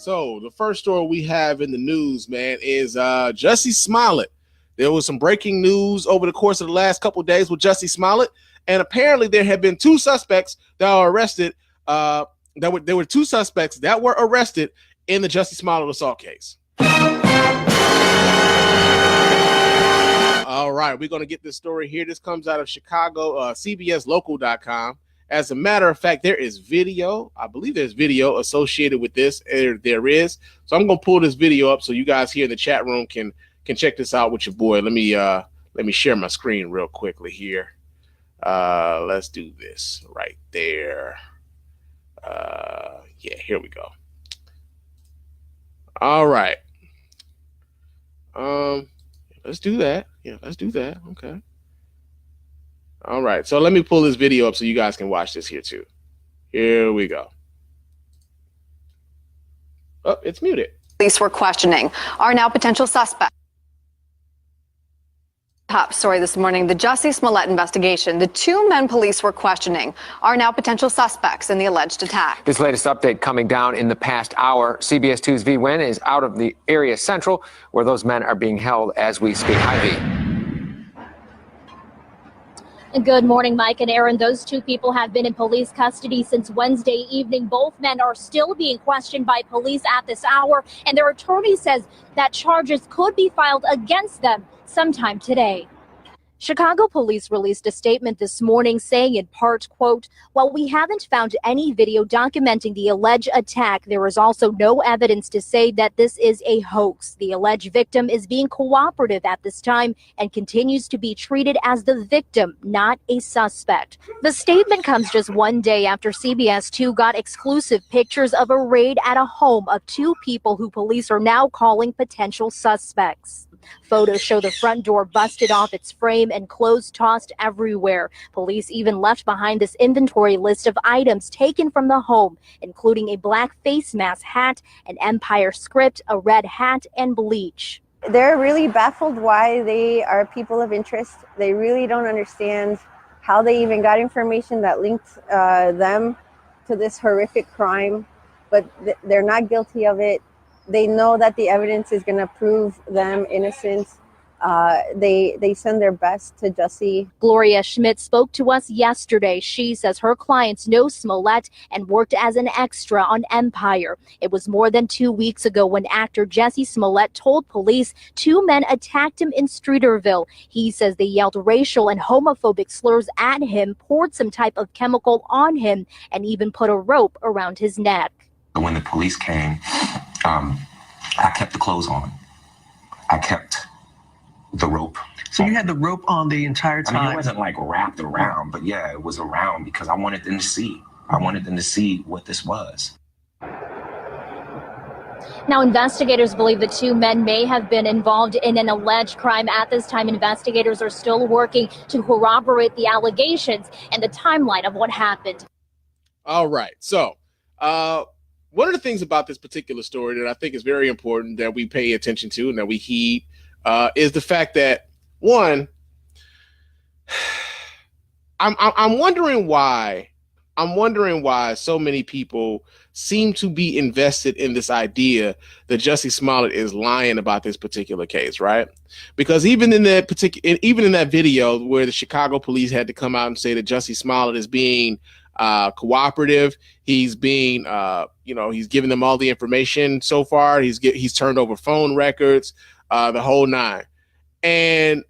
So the first story we have in the news, man, is Jussie Smollett. There was some breaking news over the course of the last couple of days with Jussie Smollett, and apparently there have been two suspects that were arrested. There were two suspects that were arrested in the Jussie Smollett assault case. All right, we're going to get this story here. This comes out of Chicago, CBSLocal.com. As a matter of fact, there is video. I believe there's video associated with this. There is. So I'm going to pull this video up so you guys here in the chat room can check this out with your boy. Let me share my screen real quickly here. Let's do this right there. Yeah, here we go. All right. Let's do that. Yeah, let's do that. Okay. All right. So let me pull this video up so you guys can watch this here too. Here we go. Oh, it's muted. Police were questioning are now potential suspects. Top story this morning, the Jussie Smollett investigation. The two men police were questioning are now potential suspects in the alleged attack. This latest update coming down in the past hour. CBS 2's V Wynn is out of the area central where those men are being held as we speak. Hi, V. Good morning, Mike and Aaron. Those two people have been in police custody since Wednesday evening. Both men are still being questioned by police at this hour, and their attorney says that charges could be filed against them sometime today. Chicago police released a statement this morning saying in part, quote, while we haven't found any video documenting the alleged attack, there is also no evidence to say that this is a hoax. The alleged victim is being cooperative at this time and continues to be treated as the victim, not a suspect. The statement comes just one day after CBS 2 got exclusive pictures of a raid at a home of two people who police are now calling potential suspects. Photos show the front door busted off its frame and clothes tossed everywhere. Police even left behind this inventory list of items taken from the home, including a black face mask hat, an Empire script, a red hat, and bleach. They're really baffled why they are people of interest. They really don't understand how they even got information that linked them to this horrific crime, but they're not guilty of it. They know that the evidence is going to prove them innocent. They send their best to Jussie. Gloria Schmidt spoke to us yesterday. She says her clients know Smollett and worked as an extra on Empire. It was more than 2 weeks ago when actor Jussie Smollett told police two men attacked him in Streeterville. He says they yelled racial and homophobic slurs at him, poured some type of chemical on him, and even put a rope around his neck. When the police came, I kept the clothes on. I kept the rope. So you had the rope on the entire time? I mean, it wasn't like wrapped around, but yeah, it was around because I wanted them to see. I wanted them to see what this was. Now, investigators believe the two men may have been involved in an alleged crime. At this time, investigators are still working to corroborate the allegations and the timeline of what happened. All right. So, one of the things about this particular story that I think is very important that we pay attention to and that we heed is the fact that, one, I'm wondering why so many people seem to be invested in this idea that Jussie Smollett is lying about this particular case, right? Because even in that video where the Chicago police had to come out and say that Jussie Smollett is being cooperative, he's being he's giving them all the information so far. He's turned over phone records, the whole nine. And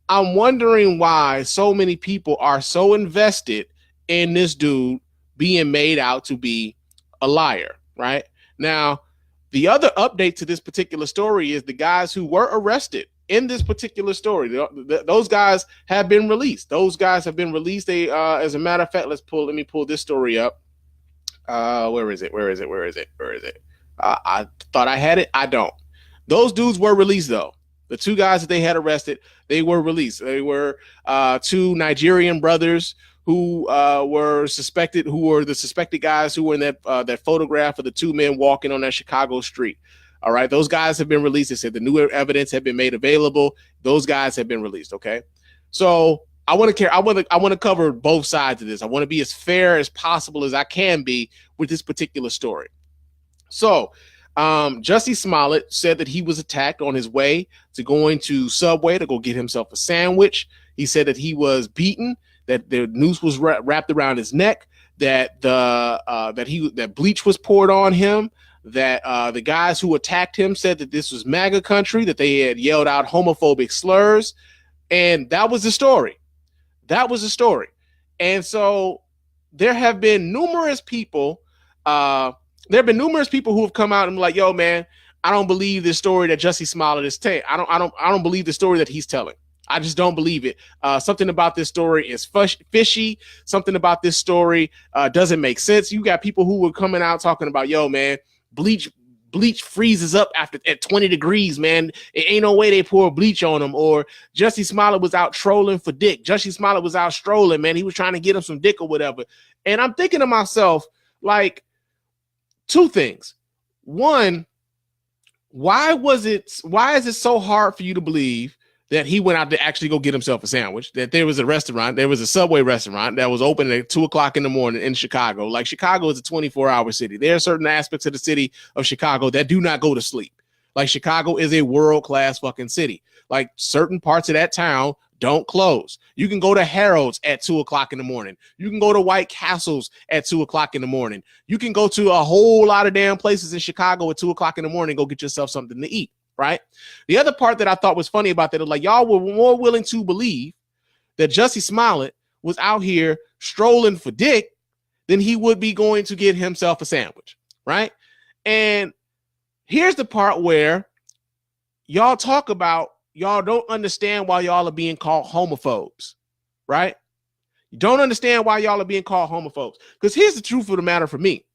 I'm wondering why so many people are so invested in this dude being made out to be a liar, right? Now, the other update to this particular story is the guys who were arrested in this particular story, those guys have been released. They, as a matter of fact, let me pull this story up. Where is it? I thought I had it. I don't. Those dudes were released though. The two guys that they had arrested, they were released. They were two Nigerian brothers who were the suspected guys who were in that photograph of the two men walking on that Chicago street. All right, those guys have been released. They said the new evidence had been made available. Those guys have been released. Okay, so I want to cover both sides of this. I want to be as fair as possible as I can be with this particular story. So Jussie Smollett said that he was attacked on his way to going to Subway to go get himself a sandwich. He said that he was beaten, that the noose was wrapped around his neck, that that bleach was poured on him, that the guys who attacked him said that this was MAGA country, that they had yelled out homophobic slurs, and that was the story. That was the story. And so there have been numerous people. There have been numerous people who have come out and be like, "Yo, man, I don't believe this story that Jussie Smollett is telling. I don't believe the story that he's telling. I just don't believe it. Something about this story is fishy. Something about this story doesn't make sense." You got people who were coming out talking about, "Yo, man, bleach freezes up at 20 degrees, man. It ain't no way they pour bleach on them." Or Jussie Smollett was out trolling for dick. Jussie Smollett was out strolling, man. He was trying to get him some dick or whatever. And I'm thinking to myself, like, two things. One, why is it so hard for you to believe that he went out to actually go get himself a sandwich, that there was a Subway restaurant that was open at 2:00 in the morning in Chicago? Like, Chicago is a 24-hour city. There are certain aspects of the city of Chicago that do not go to sleep. Like, Chicago is a world-class fucking city. Like, certain parts of that town don't close. You can go to Harrods at 2:00 in the morning. You can go to White Castles at 2:00 in the morning. You can go to a whole lot of damn places in Chicago at 2:00 in the morning and go get yourself something to eat. Right. The other part that I thought was funny about that is, like, y'all were more willing to believe that Jussie Smollett was out here strolling for dick than he would be going to get himself a sandwich. Right. And here's the part where y'all talk about y'all don't understand why y'all are being called homophobes. Right. You don't understand why y'all are being called homophobes. Because here's the truth of the matter for me.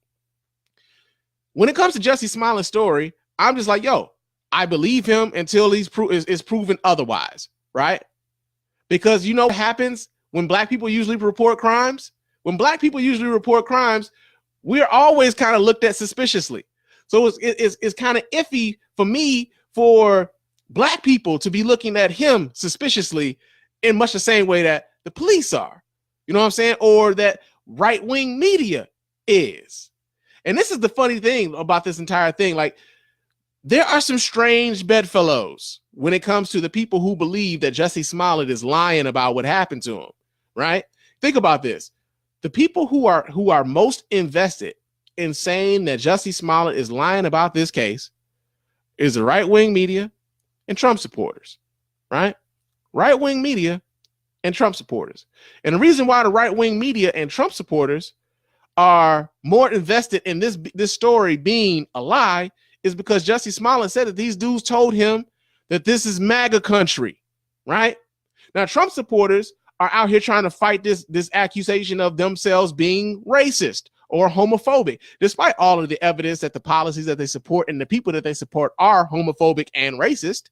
When it comes to Jussie Smollett's story, I'm just like, yo, I believe him until he's proven otherwise, right? Because you know what happens when black people usually report crimes? When black people usually report crimes, we're always kind of looked at suspiciously. So it's kind of iffy for me for black people to be looking at him suspiciously in much the same way that the police are. You know what I'm saying? Or that right-wing media is. And this is the funny thing about this entire thing. Like, there are some strange bedfellows when it comes to the people who believe that Jussie Smollett is lying about what happened to him, right? Think about this. The people who are most invested in saying that Jussie Smollett is lying about this case is the right-wing media and Trump supporters, right? Right-wing media and Trump supporters. And the reason why the right-wing media and Trump supporters are more invested in this story being a lie is because Jussie Smollett said that these dudes told him that this is MAGA country, right? Now, Trump supporters are out here trying to fight this accusation of themselves being racist or homophobic, despite all of the evidence that the policies that they support and the people that they support are homophobic and racist.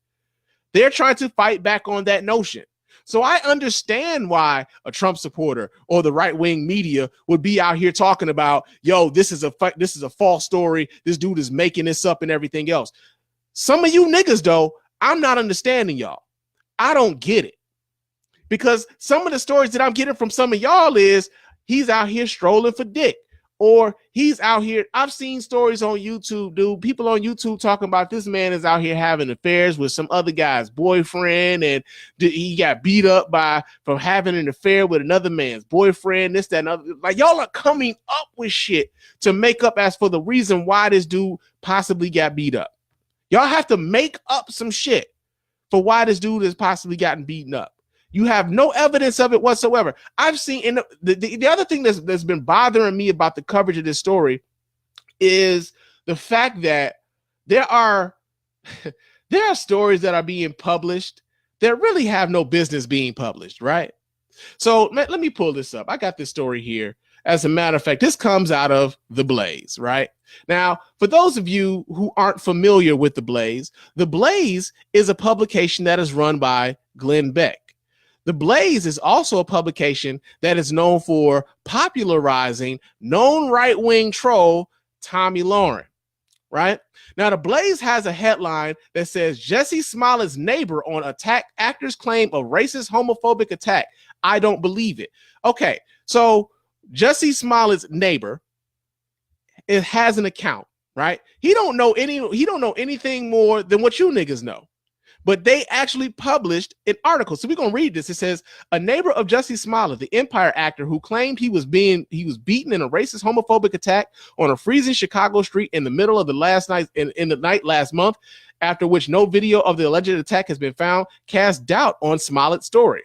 They're trying to fight back on that notion. So I understand why a Trump supporter or the right-wing media would be out here talking about, yo, this is a false story. This dude is making this up and everything else. Some of you niggas, though, I'm not understanding y'all. I don't get it. Because some of the stories that I'm getting from some of y'all is he's out here strolling for dick. Or he's out here. I've seen stories on YouTube, dude. People on YouTube talking about this man is out here having affairs with some other guy's boyfriend, and he got beat up from having an affair with another man's boyfriend. This, that, and other. Like, y'all are coming up with shit to make up as for the reason why this dude possibly got beat up. Y'all have to make up some shit for why this dude has possibly gotten beaten up. You have no evidence of it whatsoever. I've seen, and the other thing that's been bothering me about the coverage of this story is the fact that there are stories that are being published that really have no business being published, right? So let me pull this up. I got this story here. As a matter of fact, this comes out of The Blaze, right? Now, for those of you who aren't familiar with The Blaze is a publication that is run by Glenn Beck. The Blaze is also a publication that is known for popularizing known right-wing troll Tommy Lauren, right? Now, The Blaze has a headline that says, Jussie Smollett's neighbor on attack actor's claim of racist homophobic attack. I don't believe it. Okay, so Jussie Smollett's neighbor, it has an account, right? He don't know anything more than what you niggas know. But they actually published an article. So we're going to read this. It says, a neighbor of Jussie Smollett, the Empire actor who claimed he was beaten in a racist homophobic attack on a freezing Chicago street in the middle of the night last month, after which no video of the alleged attack has been found, cast doubt on Smollett's story.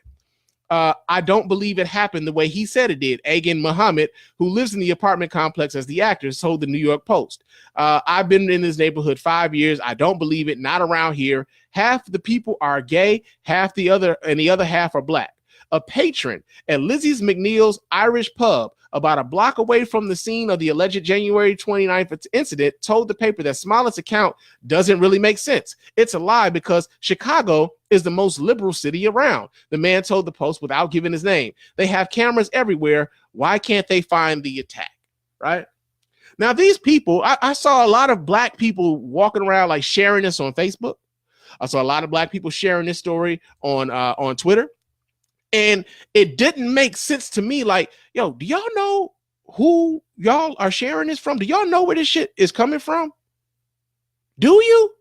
I don't believe it happened the way he said it did. Agan Muhammad, who lives in the apartment complex as the actor, told the New York Post. I've been in this neighborhood 5 years. I don't believe it. Not around here. Half the people are gay, the other half are black. A patron at Lizzie's McNeil's Irish pub, about a block away from the scene of the alleged January 29th incident, told the paper that Smollett's account doesn't really make sense. It's a lie because Chicago is the most liberal city around, the man told the Post without giving his name. They have cameras everywhere. Why can't they find the attack? Right? Now, these people, I saw a lot of black people walking around like sharing this on Facebook. I saw a lot of black people sharing this story on Twitter. And it didn't make sense to me. Like, yo, do y'all know who y'all are sharing this from? Do y'all know where this shit is coming from? Do you?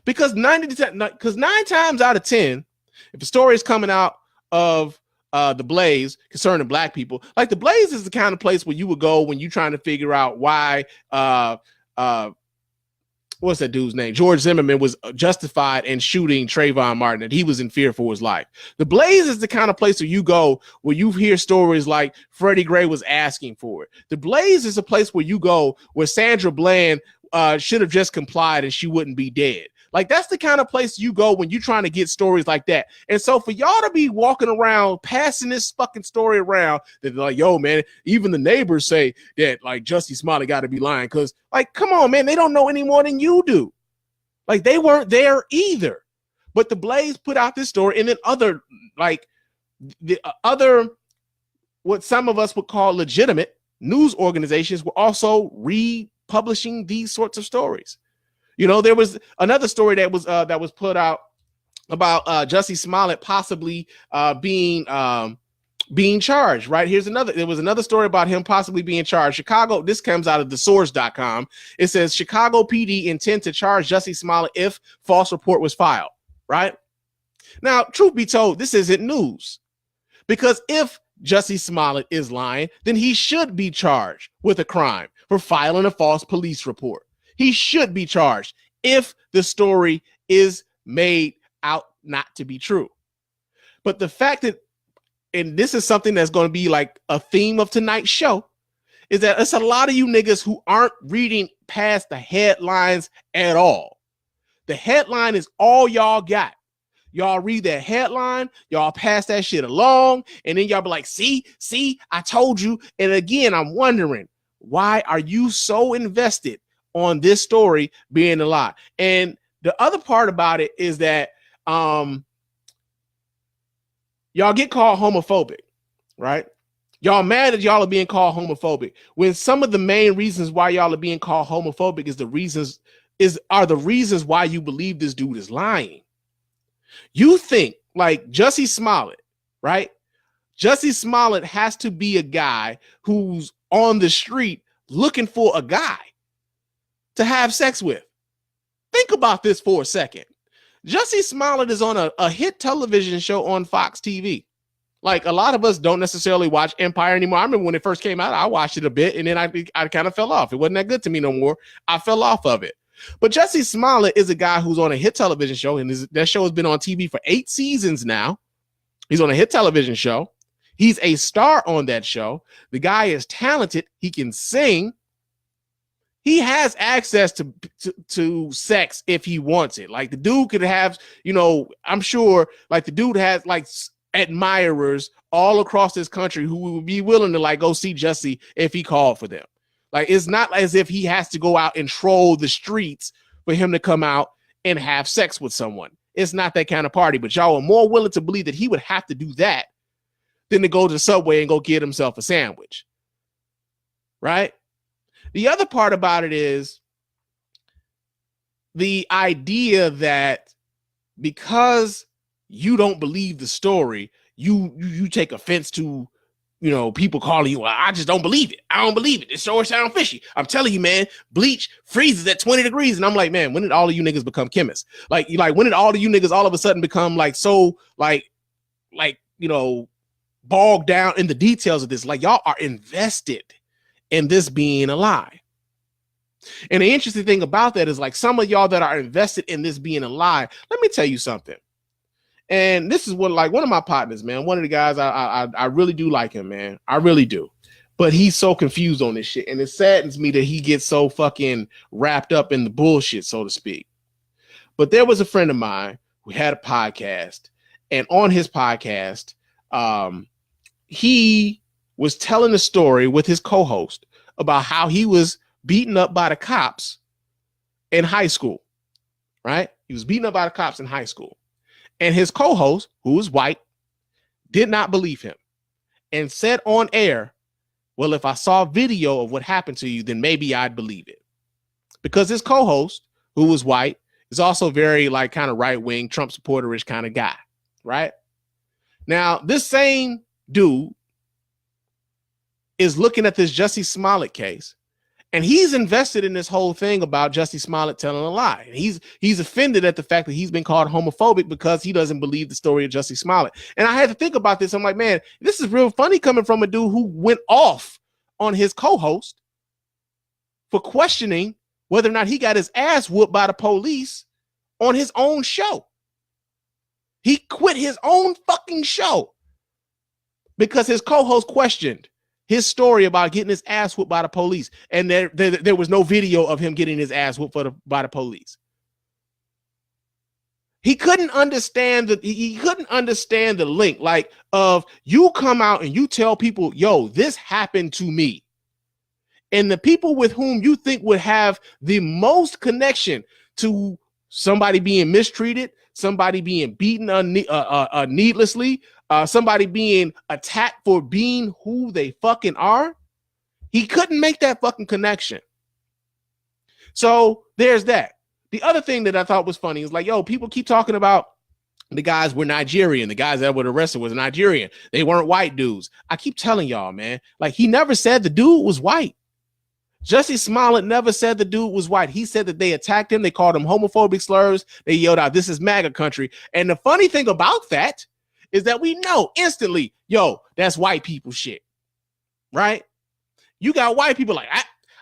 Because 9 times out of 10, if a story is coming out of the Blaze concerning black people, like the Blaze is the kind of place where you would go when you're trying to figure out why what's that dude's name? George Zimmerman was justified in shooting Trayvon Martin, and he was in fear for his life. The Blaze is the kind of place where you go where you hear stories like Freddie Gray was asking for it. The Blaze is a place where you go where Sandra Bland should have just complied and she wouldn't be dead. Like, that's the kind of place you go when you're trying to get stories like that. And so for y'all to be walking around passing this fucking story around that like, yo, man, even the neighbors say that like Jussie Smollett got to be lying. Because like, come on, man, they don't know any more than you do. Like, they weren't there either. But the Blaze put out this story, and then other what some of us would call legitimate news organizations were also republishing these sorts of stories. You know, there was another story that was put out about Jussie Smollett possibly being charged, right? There was another story about him possibly being charged. Chicago, this comes out of thesource.com. It says Chicago PD intend to charge Jussie Smollett if false report was filed, right? Now, truth be told, this isn't news, because if Jussie Smollett is lying, then he should be charged with a crime for filing a false police report. He should be charged if the story is made out not to be true. But the fact that, and this is something that's going to be like a theme of tonight's show, is that it's a lot of you niggas who aren't reading past the headlines at all. The headline is all y'all got. Y'all read that headline, y'all pass that shit along, and then y'all be like, see, I told you. And again, I'm wondering, why are you so invested on this story being a lie? And the other part about it is that y'all get called homophobic, right? Y'all mad that y'all are being called homophobic when some of the main reasons why y'all are being called homophobic are the reasons why you believe this dude is lying. You think like Jussie Smollett, right? Jussie Smollett has to be a guy who's on the street looking for a guy to have sex with. Think about this for a second. Jussie Smollett is on a hit television show on Fox TV. Like, a lot of us don't necessarily watch Empire anymore. I remember when it first came out, I watched it a bit, and then I kind of fell off. It wasn't that good to me no more. I fell off of it. But Jussie Smollett is a guy who's on a hit television show, and that show has been on TV for 8 seasons now. He's on a hit television show. He's a star on that show. The guy is talented. He can sing. He has access to sex if he wants it. Like, the dude could have, I'm sure, like, the dude has like admirers all across this country who would be willing to like go see Jussie if he called for them. Like, it's not as if he has to go out and troll the streets for him to come out and have sex with someone. It's not that kind of party, but y'all are more willing to believe that he would have to do that than to go to the Subway and go get himself a sandwich. Right? The other part about it is the idea that because you don't believe the story, you take offense to you know, people calling you, well, I just don't believe it. I don't believe it. It sure sounds fishy. I'm telling you, man, bleach freezes at 20 degrees. And I'm like, man, when did all of you niggas become chemists? Like when did all of you niggas all of a sudden become like so like, you know, bogged down in the details of this? Like, y'all are invested in this being a lie. And the interesting thing about that is, like, some of y'all that are invested in this being a lie, let me tell you something. And this is what, like, one of my partners, man, one of the guys, I really do like him, man. I really do. But he's so confused on this shit. And it saddens me that he gets so fucking wrapped up in the bullshit, so to speak. But there was a friend of mine who had a podcast. And on his podcast, he was telling a story with his co-host about how he was beaten up by the cops in high school, right? He was beaten up by the cops in high school. And his co-host, who was white, did not believe him and said on air, well, if I saw video of what happened to you, then maybe I'd believe it. Because his co-host, who was white, is also very like kind of right-wing, Trump supporterish kind of guy, right? Now, this same dude is looking at this Jussie Smollett case, and he's invested in this whole thing about Jussie Smollett telling a lie. And he's offended at the fact that he's been called homophobic because he doesn't believe the story of Jussie Smollett. And I had to think about this. I'm like, man, this is real funny coming from a dude who went off on his co-host for questioning whether or not he got his ass whooped by the police on his own show. He quit his own fucking show because his co-host questioned his story about getting his ass whooped by the police. And there was no video of him getting his ass whooped by the police. He couldn't understand the link, like, of you come out and you tell people, yo, this happened to me. And the people with whom you think would have the most connection to somebody being mistreated, somebody being beaten needlessly, somebody being attacked for being who they fucking are, he couldn't make that fucking connection. So there's that. The other thing that I thought was funny is like, yo, people keep talking about the guys were Nigerian. The guys that were arrested was Nigerian. They weren't white dudes. I keep telling y'all, man, like, he never said the dude was white. Jussie Smollett never said the dude was white. He said that they attacked him. They called him homophobic slurs. They yelled out, "This is MAGA country." And the funny thing about that is that we know instantly, yo, that's white people shit, right? You got white people like,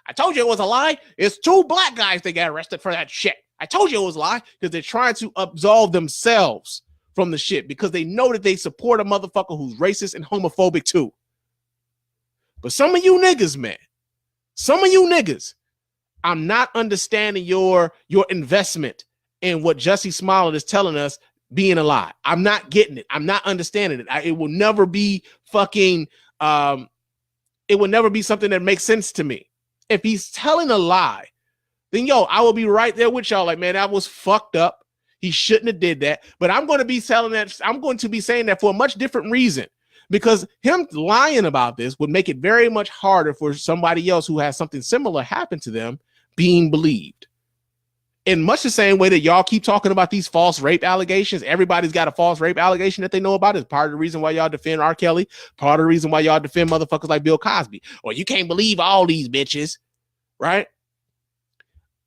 I told you it was a lie. It's 2 black guys that got arrested for that shit. I told you it was a lie, because they're trying to absolve themselves from the shit because they know that they support a motherfucker who's racist and homophobic too. But some of you niggas, man, I'm not understanding your investment in what Jussie Smollett is telling us being a lie. I'm not getting it. I'm not understanding it. It will never be fucking, it will never be something that makes sense to me. If he's telling a lie, then yo, I will be right there with y'all. Like, man, that was fucked up. He shouldn't have did that. But I'm going to be saying that for a much different reason, because him lying about this would make it very much harder for somebody else who has something similar happen to them being believed. In much the same way that y'all keep talking about these false rape allegations, everybody's got a false rape allegation that they know about. Is part of the reason why y'all defend R. Kelly, part of the reason why y'all defend motherfuckers like Bill Cosby. Or you can't believe all these bitches, right?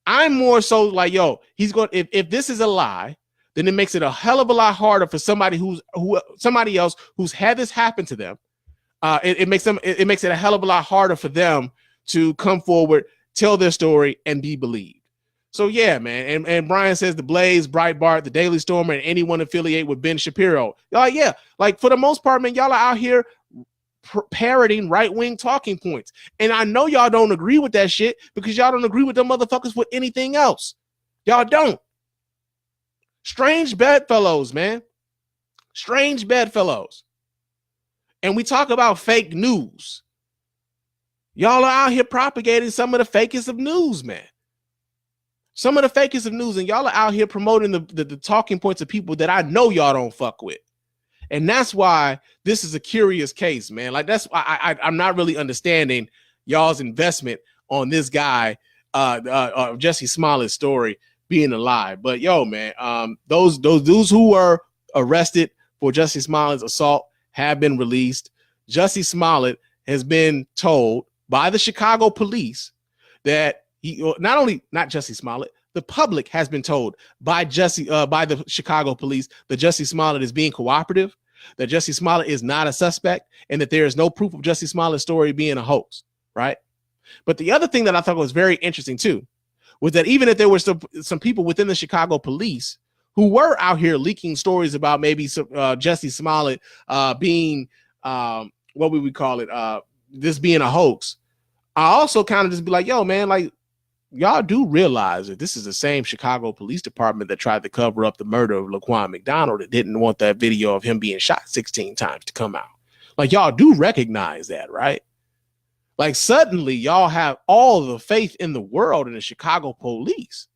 I'm more so like, yo, he's going. If this is a lie, then it makes it a hell of a lot harder for somebody else who's had this happen to them. It makes it a hell of a lot harder for them to come forward, tell their story, and be believed. So yeah, man. And Brian says the Blaze, Breitbart, the Daily Stormer, and anyone affiliated with Ben Shapiro. Y'all, yeah, like for the most part, man, y'all are out here parroting right-wing talking points. And I know y'all don't agree with that shit because y'all don't agree with them motherfuckers with anything else. Y'all don't. Strange bedfellows, man. Strange bedfellows. And we talk about fake news. Y'all are out here propagating some of the fakest of news, man. Some of the fakest of news, and y'all are out here promoting the talking points of people that I know y'all don't fuck with. And that's why this is a curious case, man. Like, that's why I'm not really understanding y'all's investment on this guy, Jussie Smollett's story being a lie. But yo, man, those dudes who were arrested for Jussie Smollett's assault have been released. Jussie Smollett has been told by the Chicago police that not Jussie Smollett, the public has been told by the Chicago police that Jussie Smollett is being cooperative, that Jussie Smollett is not a suspect, and that there is no proof of Jussie Smollett's story being a hoax, right? But the other thing that I thought was very interesting too was that even if there were some people within the Chicago police who were out here leaking stories about maybe Jussie Smollett being what we would call it, this being a hoax, I also kind of just be like, yo, man, like, y'all do realize that this is the same Chicago Police Department that tried to cover up the murder of Laquan McDonald, that didn't want that video of him being shot 16 times to come out. Like, y'all do recognize that, right? Like, suddenly y'all have all the faith in the world in the Chicago police.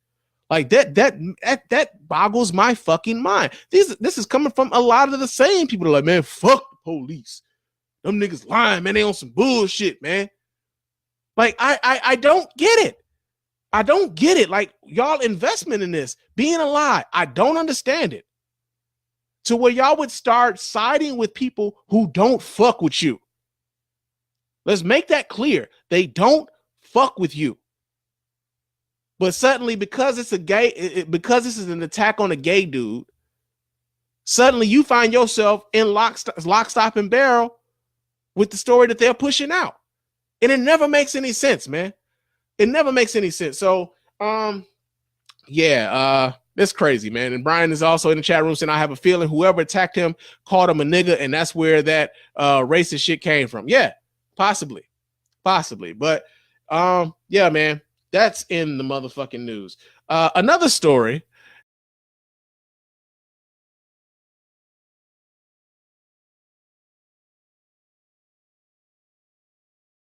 Like, that boggles my fucking mind. This is coming from a lot of the same people that are like, man, fuck the police. Them niggas lying, man. They on some bullshit, man. Like, I don't get it. I don't get it. Like, y'all investment in this being a lie, I don't understand it. To where y'all would start siding with people who don't fuck with you. Let's make that clear. They don't fuck with you. But suddenly, because it's because this is an attack on a gay dude, suddenly you find yourself in lock, stock, and barrel with the story that they're pushing out. And it never makes any sense, man. It never makes any sense. So, it's crazy, man. And Brian is also in the chat room saying, I have a feeling whoever attacked him called him a nigga, and that's where that racist shit came from. Yeah, possibly. But yeah, man, that's in the motherfucking news. Another story